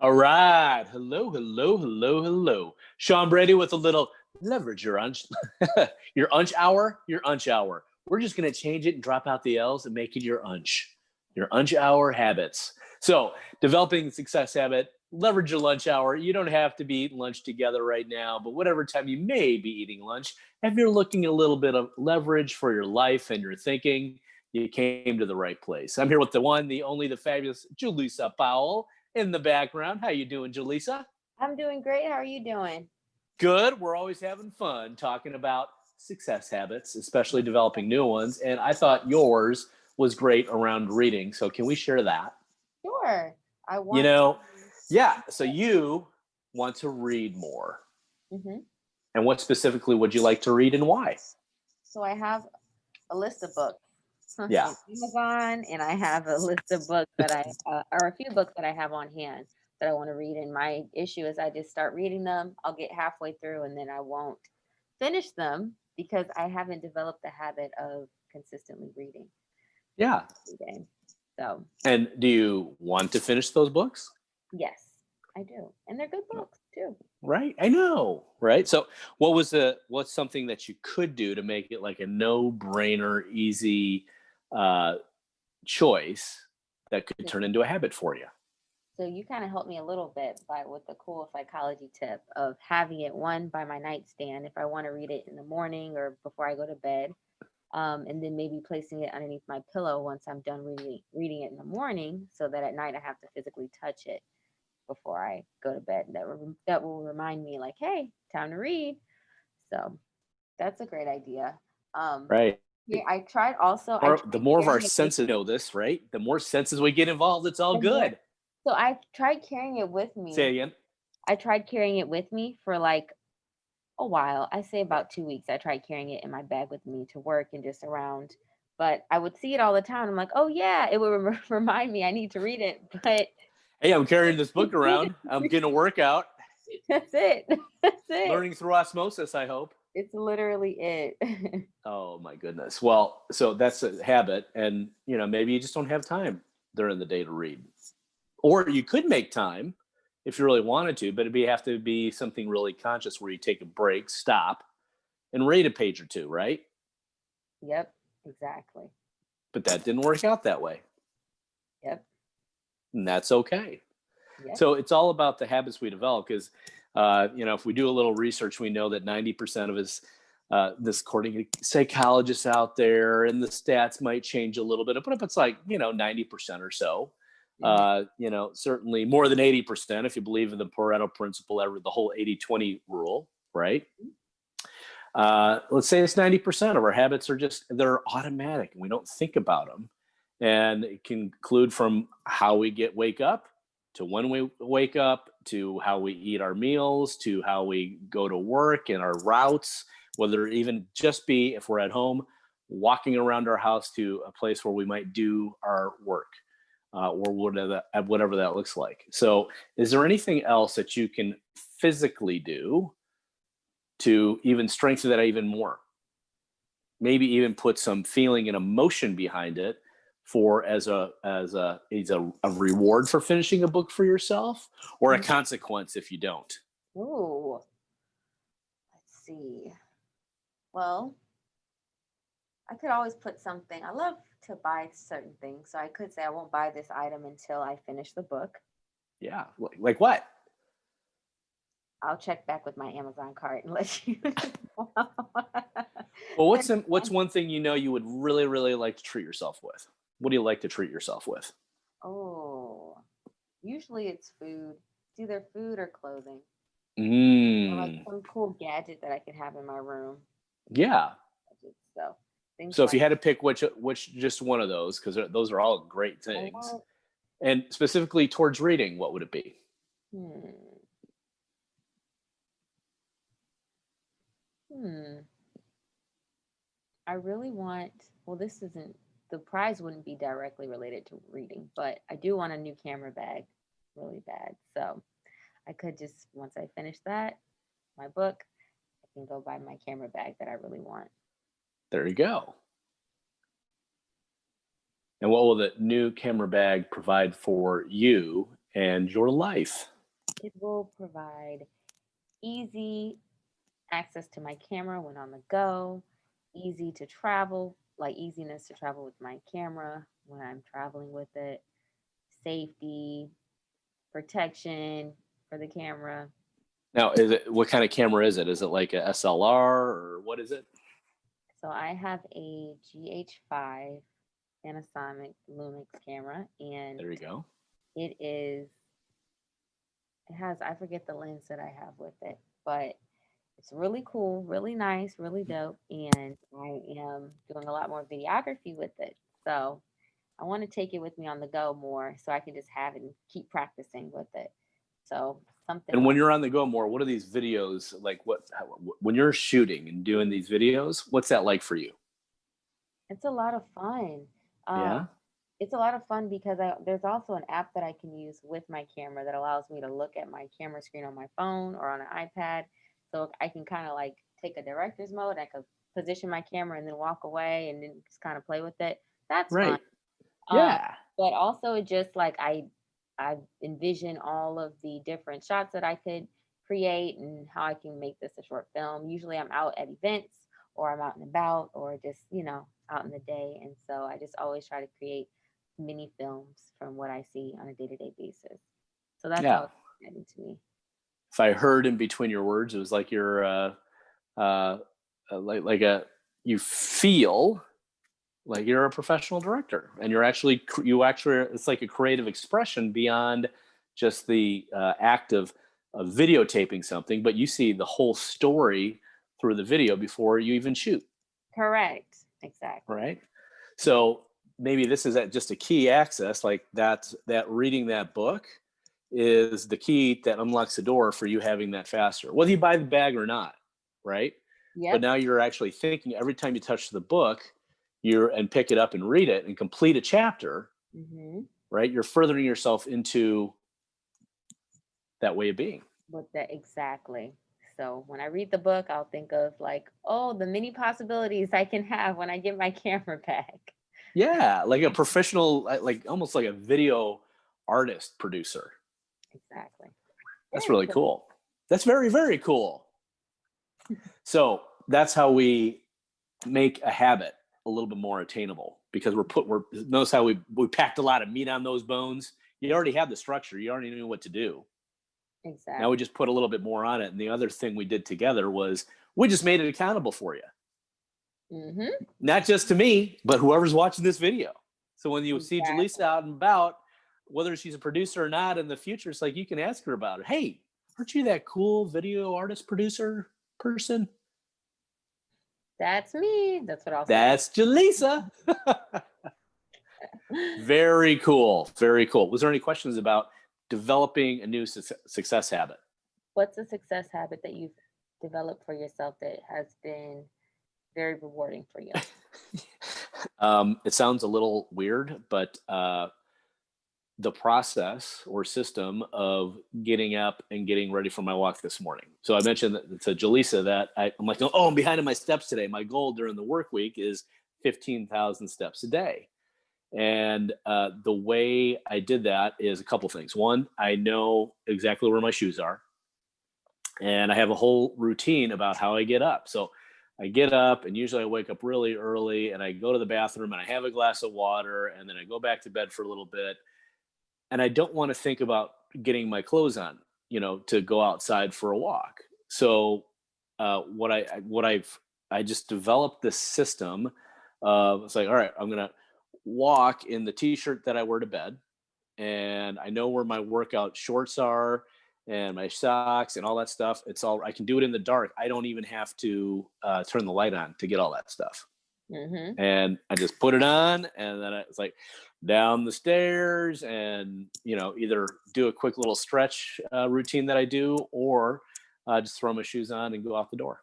All right. Hello, hello, hello, hello. Sean Brady with a little leverage your unch. Your unch hour, your unch hour. We're just going to change it and drop out the L's and make it your unch hour habits. So, developing success habit, leverage your lunch hour. You don't have to be eating lunch together right now, but whatever time you may be eating lunch, if you're looking a little bit of leverage for your life and your thinking, you came to the right place. I'm here with the one, the only, the fabulous Julisa Powell in the background. How you doing, Julisa? I'm doing great. How are you doing? Good. We're always having fun talking about success habits, especially developing new ones. And I thought yours was great around reading. So can we share that? Sure. I You want know, to. yeah. So you want to read more. hmm And what specifically would you like to read and why? So I have a list of books Yeah. in Amazon, and I have a list of books that or a few books that I have on hand that I want to read. And my issue is I just start reading them. I'll get halfway through, and then I won't finish them because I haven't developed the habit of consistently reading Yeah. every day. So And do you want to finish those books? yes, I do, and they're good books too. Right. I know. Right. So what's something that you could do to make it like a no-brainer, easy uh, choice that could turn into a habit for you? So you kind of helped me a little bit by with the cool psychology tip of having it one by my nightstand if I want to read it in the morning or before I go to bed, and then maybe placing it underneath my pillow once I'm done reading it in the morning, so that at night I have to physically touch it before I go to bed. That will remind me like, hey, time to read. So that's a great idea. Um, Right. yeah, I tried also. I Or the tried more of our carrying it with senses know this, right? The more senses we get involved, it's all the more. good. So I tried carrying it with Say me. again. I tried carrying it with me for like a while. I say about 2 weeks. I tried carrying it in my bag with me to work and just around. But I would see it all the time. I'm like, oh yeah, it would remind me I need to read it. But Hey, I'm carrying this book around. I'm getting a workout, that's it. That's it. learning through osmosis, I hope. It's literally it. Oh my goodness. Well, so that's a habit. And, maybe you just don't have time during the day to read. Or you could make time if you really wanted to, but have to be something really conscious where you take a break, stop, and read a page or two, right? Yep, exactly. But that didn't work out that way. Yep, And that's okay. yep. So it's all about the habits we develop because, if we do a little research, we know that 90% of us, this according to psychologists out there, and the stats might change a little bit, but if it's like, 90% or so, hmm certainly more than 80%, if you believe in the Pareto principle, the whole 80-20 rule, right? Let's say it's 90% of our habits they're automatic and we don't think about them. And it can include from how we wake up to when we wake up to how we eat our meals to how we go to work and our routes, whether even just be if we're at home, walking around our house to a place where we might do our work or whatever that looks like. So, is there anything else that you can physically do to even strengthen that even more? Maybe even put some feeling and emotion behind it for as a reward for finishing a book for yourself or a consequence if you don't. Ooh, let's see. Well, I could always put something. I love to buy certain things, so I could say I won't buy this item until I finish the book. Yeah, like what? I'll check back with my Amazon cart and let you know. Well, what's one thing you would really really like to treat yourself with? What do you like to treat yourself with? Oh, usually it's food. It's either food or clothing, or like Mm, some cool gadget that I could have in my room. yeah. So things So if like you had to pick which just one of those, because those are all great I things, want. and specifically towards reading, what would it be? Hmm. Hmm. I really want. Well, this isn't. The prize wouldn't be directly related to reading, but I do want a new camera bag, really bad. So I could just once I finish my book, I can go buy my camera bag that I really want. There you go. And what will the new camera bag provide for you and your life? It will provide easy access to my camera when on the go, easy to travel, like easiness to travel with my camera when I'm traveling with it, safety, protection for the camera. Now, what kind of camera is it? Is it like a SLR or what is it? So I have a GH5 Panasonic Lumix camera, and There you go. it is, it has, I forget the lens that I have with it, but it's really cool, really nice, really dope. And I am doing a lot more videography with it. So I want to take it with me on the go more so I can just have it and keep practicing with it. So something And when like, you're on the go more, what are these videos like? When you're shooting and doing these videos, what's that like for you? it's a lot of fun. Um, Yeah. it's a lot of fun because there's also an app that I can use with my camera that allows me to look at my camera screen on my phone or on an iPad. So I can kind of like take a director's mode. I could position my camera and then walk away and then just kind of play with it. That's fun. Right. Um, Yeah. but also it just like I envision all of the different shots that I could create and how I can make this a short film. Usually I'm out at events or I'm out and about or just, out in the day. And so I just always try to create mini films from what I see on a day-to-day basis. So that's Yeah. always exciting to me. If I heard in between your words, it was like you're uh, like a you feel like you're a professional director, and you actually it's like a creative expression beyond just the act of videotaping something, but you see the whole story through the video before you even shoot, Correct. Exactly. right? So maybe this is just a key access, like that reading that book is the key that unlocks the door for you having that faster, whether you buy the bag or not, right? But Yep. now you're actually thinking every time you touch the book, you're and pick it up and read it and complete a chapter, Mm-hmm. right? You're furthering yourself into that way of being. With that exactly. So when I read the book, I'll think of like, oh, the many possibilities I can have when I get my camera back. Yeah, like a professional, like almost like a video artist producer. Exactly. That's Very really cool. cool. That's very, very cool. So that's how we make a habit a little bit more attainable, because we're notice how we packed a lot of meat on those bones. You already have the structure. You already knew what to do. Now we Exactly. just put a little bit more on it. And the other thing we did together was we just made it accountable for you. Mm-hmm. Not just to me, but whoever's watching this video. So when you see Julisa Exactly. out and about, whether she's a producer or not in the future, it's like you can ask her about it. Hey, aren't you that cool video artist producer person? That's me. That's what I'll say. That's Julisa. Very cool. Very cool. Was there any questions about developing a new success habit? What's a success habit that you've developed for yourself that has been very rewarding for you? It sounds a little weird, but the process or system of getting up and getting ready for my walk this morning. So I mentioned to Julisa that I'm like, oh, I'm behind on my steps today. My goal during the work week is 15,000 steps a day. And the way I did that is a couple things. One, I know exactly where my shoes are, and I have a whole routine about how I get up. So I get up, and usually I wake up really early, and I go to the bathroom, and I have a glass of water, and then I go back to bed for a little bit. And I don't want to think about getting my clothes on, to go outside for a walk. So I just developed this system of, it's like, all right, I'm gonna walk in the t-shirt that I wear to bed, and I know where my workout shorts are and my socks and all that stuff. It's all, I can do it in the dark. I don't even have to turn the light on to get all that stuff. Mm-hmm. And I just put it on, and then it's like down the stairs, and either do a quick little stretch routine that I do, or just throw my shoes on and go out the door.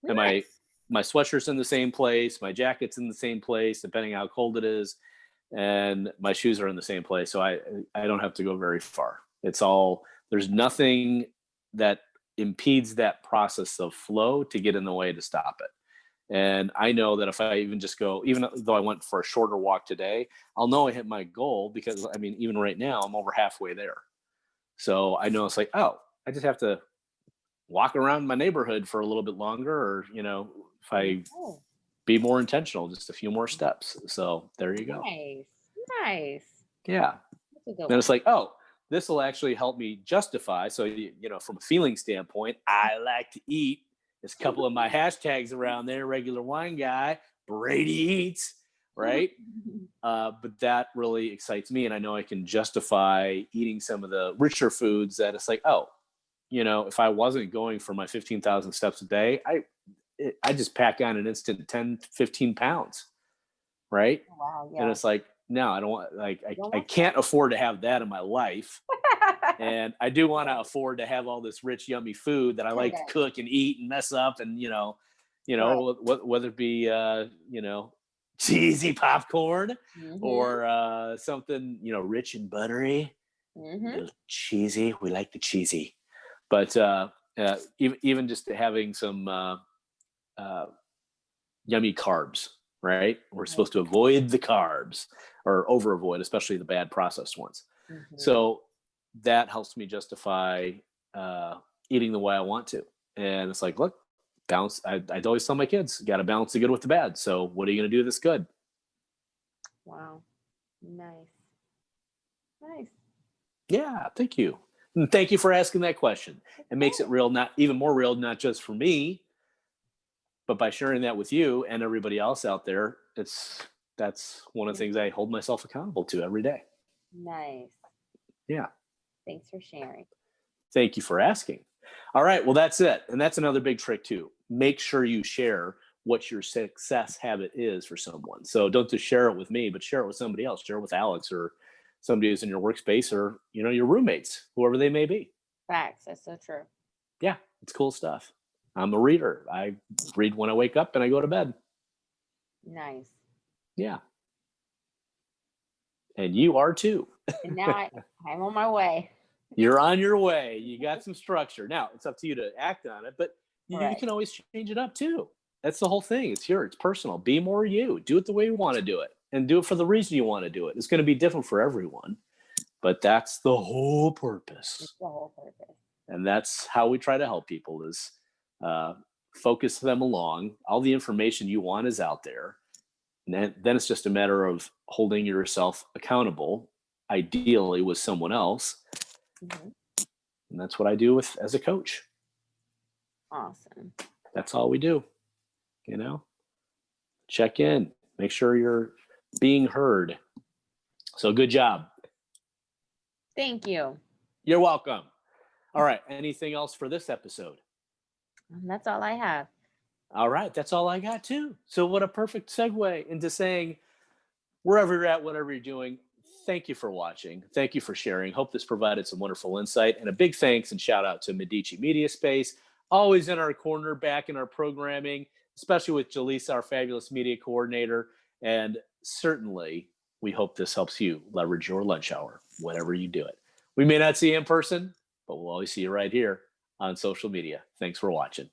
And my Nice. my sweatshirt's in the same place, my jacket's in the same place, depending how cold it is, and my shoes are in the same place. So I don't have to go very far. It's all, there's nothing that impedes that process of flow to get in the way to stop it. And I know that if I even just go, even though I went for a shorter walk today, I'll know I hit my goal, because I mean, even right now, I'm over halfway there. So I know it's like, oh, I just have to walk around my neighborhood for a little bit longer, or if I Oh, be more intentional, just a few more steps. So there you go. nice. Nice. Yeah. That's a good Then it's one. like, oh, this will actually help me justify. So, from a feeling standpoint, I like to eat. There's a couple of my hashtags around there: regular wine guy, Brady eats, right? But that really excites me. And I know I can justify eating some of the richer foods that it's like, oh, if I wasn't going for my 15,000 steps a day, I just pack on an instant 10, 15 pounds, right? Wow, And yeah. it's like, no, I don't want, like, You don't I want can't afford to have that in my life. that. And I do want to afford to have all this rich, yummy food that I like to Correct. cook and eat and mess up. And, Right. whether it be, cheesy popcorn Mm-hmm. or something, rich and buttery, a Mm-hmm. little cheesy. We like the cheesy. But even just having some uh, yummy carbs, right? We're supposed to avoid the carbs or over avoid, especially the bad processed ones. Mm-hmm. So that helps me justify uh, eating the way I want to. And it's like, look, balance. I'd always tell my kids, got to balance the good with the bad. So what are you going to do that's good? Wow. Nice. Nice. Yeah, thank you. And thank you for asking that question. It makes it real, not even more real, not just for me, but by sharing that with you and everybody else out there. That's one of the things I hold myself accountable to every day. Nice. Yeah. Thanks for sharing. Thank you for asking. All right. Well, that's it. And that's another big trick too. Make sure you share what your success habit is for someone. So don't just share it with me, but share it with somebody else. Share it with Alex or somebody who's in your workspace, or, your roommates, whoever they may be. Facts. That's so true. Yeah. It's cool stuff. I'm a reader. I read when I wake up and I go to bed. Nice. Yeah. And you are too. And now I'm on my way. You're on your way. You got some structure. Now it's up to you to act on it, but you Right. can always change it up too. That's the whole thing. It's yours. It's personal. Be more you. Do it the way you want to do it, and do it for the reason you want to do it. It's going to be different for everyone, but that's the whole It's purpose. the whole purpose. And that's how we try to help people: is uh, focus them along. All the information you want is out there, and then it's just a matter of holding yourself accountable, ideally with someone else. Mm-hmm. And that's what I do with as a coach. Awesome. That's all we do. Check in, make sure you're being heard. So good job. Thank you. You're welcome. All right. Anything else for this episode? That's all I have. All right. That's all I got too. So what a perfect segue into saying, wherever you're at, whatever you're doing, thank you for watching. Thank you for sharing. Hope this provided some wonderful insight. And a big thanks and shout out to Medici Media Space, always in our corner, back in our programming, especially with Julisa, our fabulous media coordinator. And certainly, we hope this helps you leverage your lunch hour, whatever you do it. We may not see you in person, but we'll always see you right here on social media. Thanks for watching.